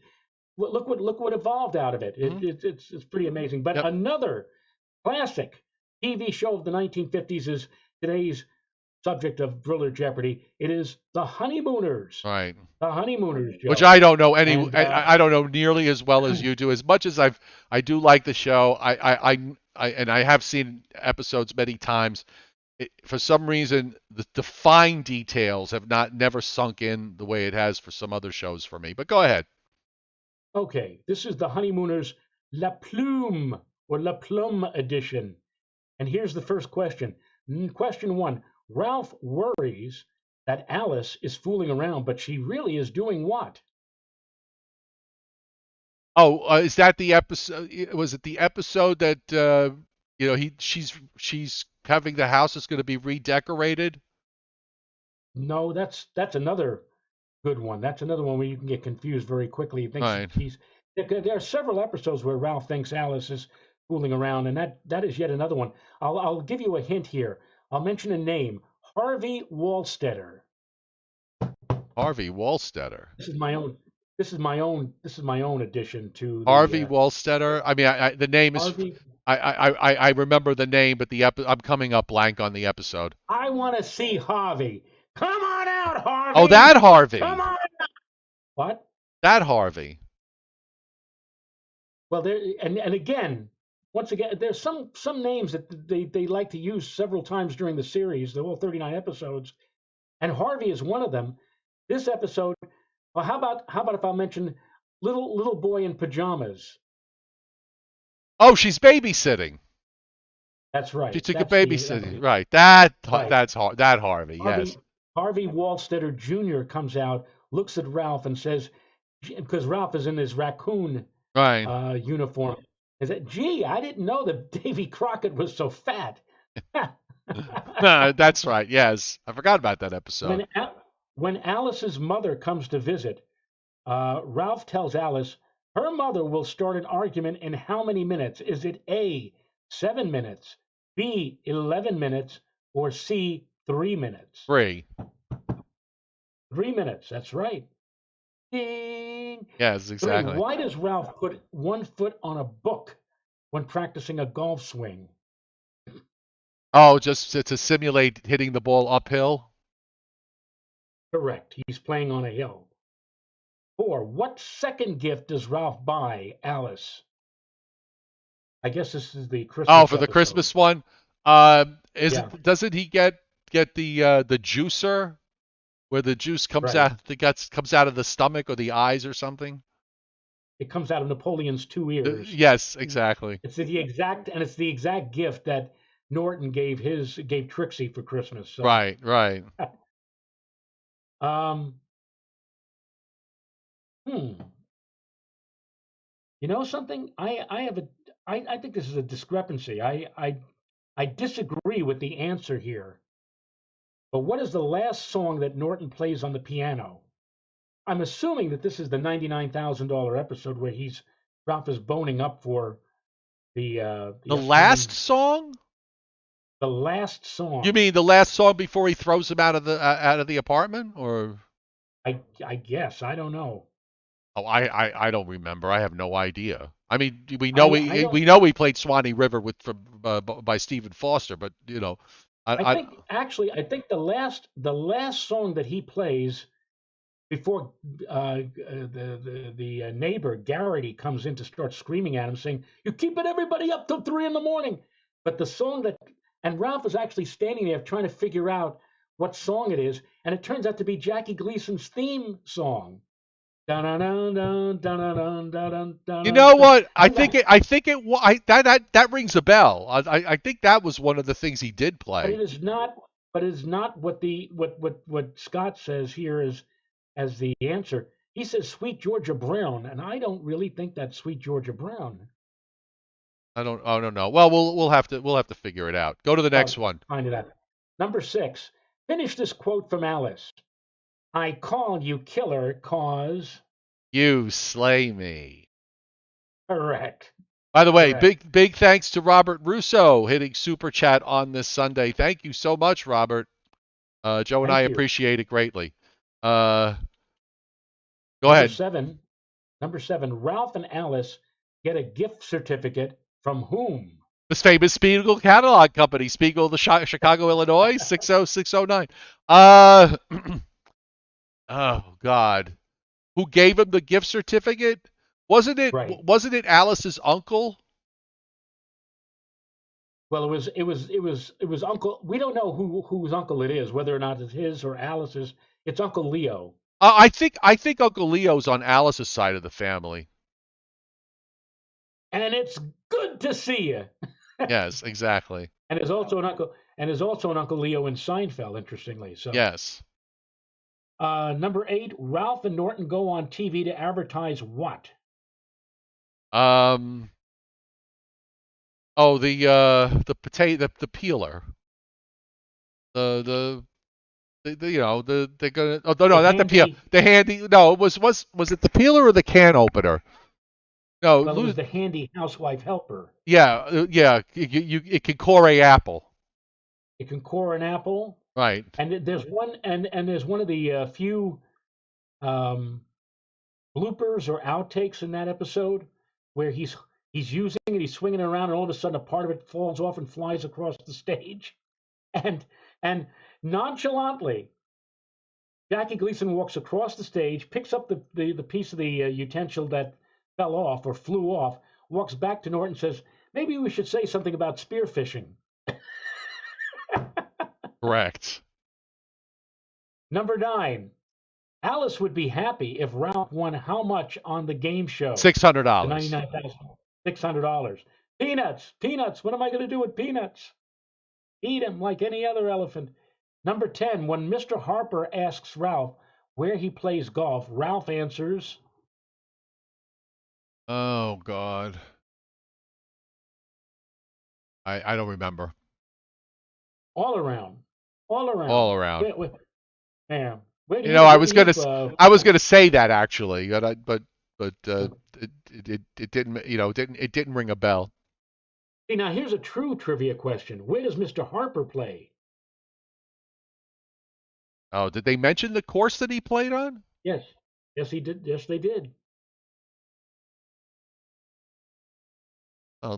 look what evolved out of it. Hmm. It's pretty amazing. But Yep. another classic TV show of the 1950s is today's subject of Thriller Jeopardy. It is The Honeymooners. Right. The Honeymooners, Which Joe. I don't know any. And I don't know nearly as well as you do. As much as I do like the show. And I have seen episodes many times. For some reason, the fine details have never sunk in the way it has for some other shows for me. But go ahead. okay, this is The Honeymooners La Plume or La Plume edition. And here's the first question. Question one. Ralph worries that Alice is fooling around, but she really is doing what? Oh, is that the episode? Was it the episode that she's having the house is going to be redecorated? No, that's another good one. That's another one where you can get confused very quickly. He thinks Right. she's. There are several episodes where Ralph thinks Alice is fooling around, and that is yet another one. I'll give you a hint here. I'll mention a name: Harvey Wallstetter. Harvey Wallstetter. This is my own. This is my own addition to the Harvey Wallstetter. I mean, the name is. Harvey. I remember the name, but I'm coming up blank on the episode. I want to see Harvey. Come on out, Oh, Harvey. that Come Harvey. on. What? That Harvey. Well, there and again, once again, there's some names that they like to use several times during the series, the whole 39 episodes, and Harvey is one of them. This episode, well, how about if I mention little boy in pajamas? Oh, she's babysitting. That's She right. took a That's babysitting. the Right. right. That Harvey. Yes. Harvey Wallstetter Jr. comes out, looks at Ralph, and says, because Ralph is in his raccoon Right. uniform, is that, gee, I didn't know that Davy Crockett was so fat. That's right. Yes. I forgot about that episode. when when Alice's mother comes to visit, Ralph tells Alice her mother will start an argument in how many minutes? Is it A, 7 minutes, B, 11 minutes, or C, 3 minutes? Free. 3 minutes. That's right. Ding. Yes, Three. exactly. Why does Ralph put one foot on a book when practicing a golf swing? Oh, just to simulate hitting the ball uphill. Correct. He's playing on a hill. 4. What second gift does Ralph buy Alice? I guess this is the Oh, Christmas for the episode. Christmas one. Is Yeah, it? Doesn't he get the juicer where the juice right. comes out of the stomach or the eyes or something? It comes out of Napoleon's two ears. Yes, exactly. It's the exact gift that Norton gave Trixie for Christmas. So, Right, right. um, hmm. You know something? I think this is a discrepancy. I disagree with the answer here. But what is the last song that Norton plays on the piano? I'm assuming that this is the $99,000 episode where Ralph is boning up for the The last upcoming song? the last You song. mean the last song before he throws him out of the apartment, or? I guess I don't know. Oh, I don't remember. I have no idea. I mean, I don't. we know he played Swanee River with from by Stephen Foster, but I I think the last song that he plays before the neighbor Garrity comes in to start screaming at him, saying, "You're keeping everybody up till 3 in the morning." But the song that and Ralph is actually standing there trying to figure out what song it is, and it turns out to be Jackie Gleason's theme song. Dun dun dun dun dun dun dun You dun know dun. what? I'm not, I think it that rings a bell. I think that was one of the things he did but play. it is not. But it is not what Scott says here is as the answer. He says Sweet Georgia Brown, and I don't really think that's Sweet Georgia Brown. I don't know. Well, we'll have to figure it out. Go to the next Well, one. find it out. Number 6. Finish this quote from Alice. I call you killer cause. You slay me. Correct. By the way, Correct. big thanks to Robert Russo hitting super chat on this Sunday. Thank you so much, Robert. Joe and I Thank you. appreciate it greatly. Uh, Go Number ahead. 7. Number 7. Ralph and Alice get a gift certificate from whom? This famous Spiegel catalog company, Spiegel, the Chicago, Illinois, 60609. Uh, oh God, who gave him the gift certificate? Right. Wasn't it Alice's uncle? Well, it was Uncle. We don't know whose uncle it is, whether or not it's his or Alice's. It's Uncle Leo, I think Uncle Leo's on Alice's side of the family. and it's good to see you. Yes, exactly. And there's also an uncle. and is also an Uncle Leo in Seinfeld, interestingly. So, Yes. number 8, Ralph and Norton go on TV to advertise what? Um. Oh, the potato, the peeler. The you know they're gonna. Oh no, The not the peel. handy, The handy. No, it was it the peeler or the can opener? No, well, it was the handy housewife helper. yeah, yeah. It can core a apple. It can core an apple, Right. and there's one of the few um, bloopers or outtakes in that episode where he's using it, he's swinging it around, and all of a sudden a part of it falls off and flies across the stage, and nonchalantly Jackie Gleason walks across the stage, picks up the piece of the utensil that fell off or flew off, walks back to Norton, and says, "Maybe we should say something about spearfishing." Correct. Number 9, Alice would be happy if Ralph won how much on the game show? The $600. $99,600. Peanuts, peanuts. What am I going to do with peanuts? Eat them like any other elephant. Number 10, when Mr. Harper asks Ralph where he plays golf, Ralph answers, Oh God. I don't remember. all around, all around. All around. Yeah, where do You know, you, where do you, I was gonna say that actually, but it didn't, you know, it didn't ring a bell. see, now here's a true trivia question. Where does Mr. Harper play? Oh, did they mention the course that he played on? Yes, yes, he did. Yes, they did. Well,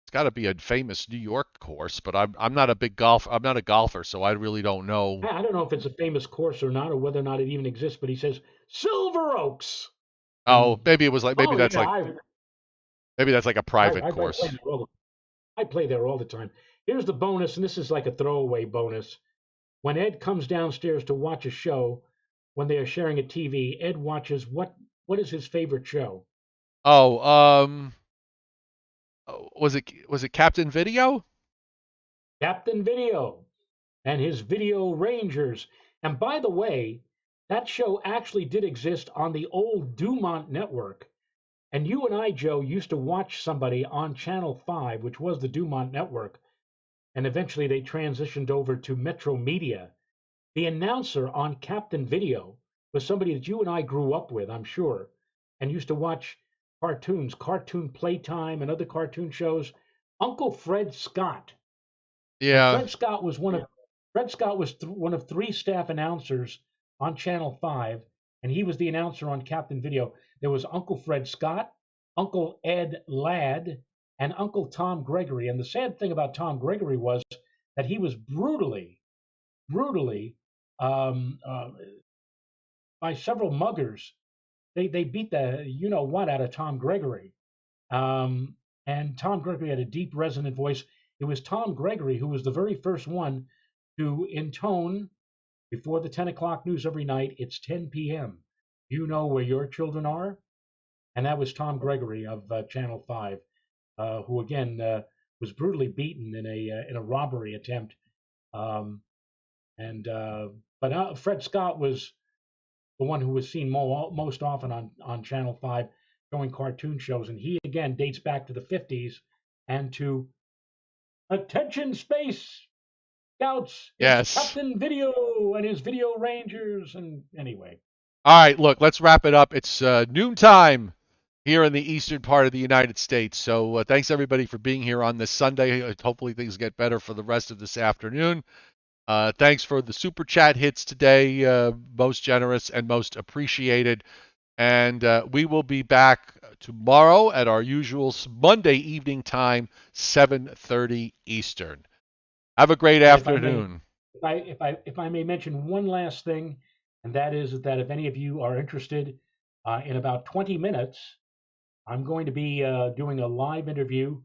it's got to be a famous New York course, but I'm not a I'm not a golfer, so I really don't know. I don't know if it's a famous course or not, or whether or not it even exists, but he says Silver Oaks. Oh, And maybe it was like oh yeah, maybe that's like a private I play course. there I play there all the time. Here's the bonus, and this is like a throwaway bonus. When Ed comes downstairs to watch a show, when they are sharing a TV, Ed watches what is his favorite show? Oh, was it Captain Video? Captain Video and his Video Rangers. And by the way, that show actually did exist on the old Dumont network. And you and I, Joe, used to watch somebody on Channel 5, which was the Dumont network, and eventually they transitioned over to Metro Media. The announcer on Captain Video was somebody that you and I grew up with, I'm sure, and used to watch cartoons, Cartoon Playtime, and other cartoon shows. Uncle Fred Scott. And Yeah. Fred Scott was one of 3 staff announcers on Channel 5, and he was the announcer on Captain Video. There was Uncle Fred Scott, Uncle Ed Ladd, and Uncle Tom Gregory. And the sad thing about Tom Gregory was that he was brutally, um, uh, by several muggers. They beat the you know what out of Tom Gregory. Um, and Tom Gregory had a deep, resonant voice. It was Tom Gregory who was the very first one to intone before the 10 o'clock news every night, it's 10 p.m. You know where your children are? And that was Tom Gregory of Channel 5, who again was brutally beaten in a robbery attempt. Um, and but Fred Scott was the one who was seen most often on Channel 5 showing cartoon shows. And he, again, dates back to the 50s and to Attention Space Scouts. It's Yes. Captain Video and his Video Rangers. And anyway, All right, look, let's wrap it up. It's noontime here in the eastern part of the United States. So thanks everybody for being here on this Sunday. Hopefully things get better for the rest of this afternoon. Thanks for the super chat hits today, most generous and most appreciated. And we will be back tomorrow at our usual Monday evening time, 7:30 Eastern. Have a great and if I may, afternoon. if I may mention one last thing, and that is that if any of you are interested, in about 20 minutes, I'm going to be doing a live interview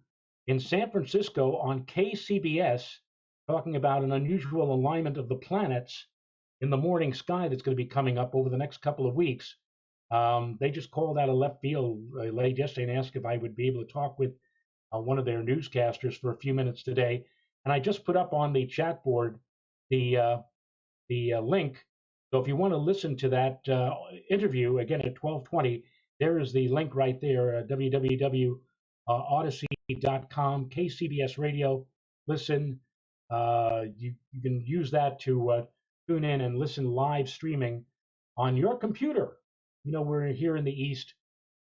in San Francisco on KCBS, talking about an unusual alignment of the planets in the morning sky that's going to be coming up over the next couple of weeks. They just called out of left field late yesterday and asked if I would be able to talk with one of their newscasters for a few minutes today. And I just put up on the chat board the link. So if you want to listen to that interview again at 12:20, there is the link right there, www.odyssey.com, KCBS Radio. Listen, you can use that to tune in and listen live streaming on your computer. We're here in the East.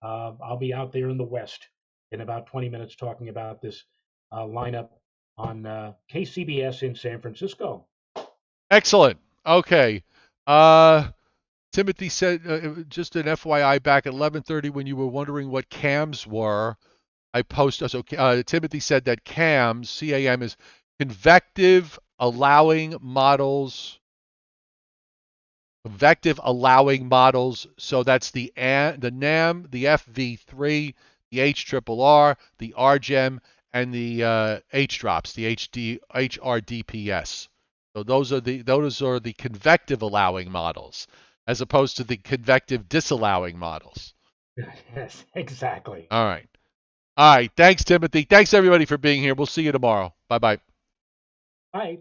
I'll be out there in the West in about 20 minutes talking about this lineup on KCBS in San Francisco. Excellent. Okay. Uh, Timothy said, just an FYI, back at 11:30 when you were wondering what CAMs were, I posted. So Timothy said that CAMs, CAM, is convective allowing models. Convective allowing models. So that's the NAM, the FV3, the HRRR, the RGEM, and the H drops, the HRDPS. So those are the convective allowing models, as opposed to the convective disallowing models. Yes, exactly. All right. All right. Thanks, Timothy. Thanks everybody for being here. We'll see you tomorrow. Bye bye. Bye.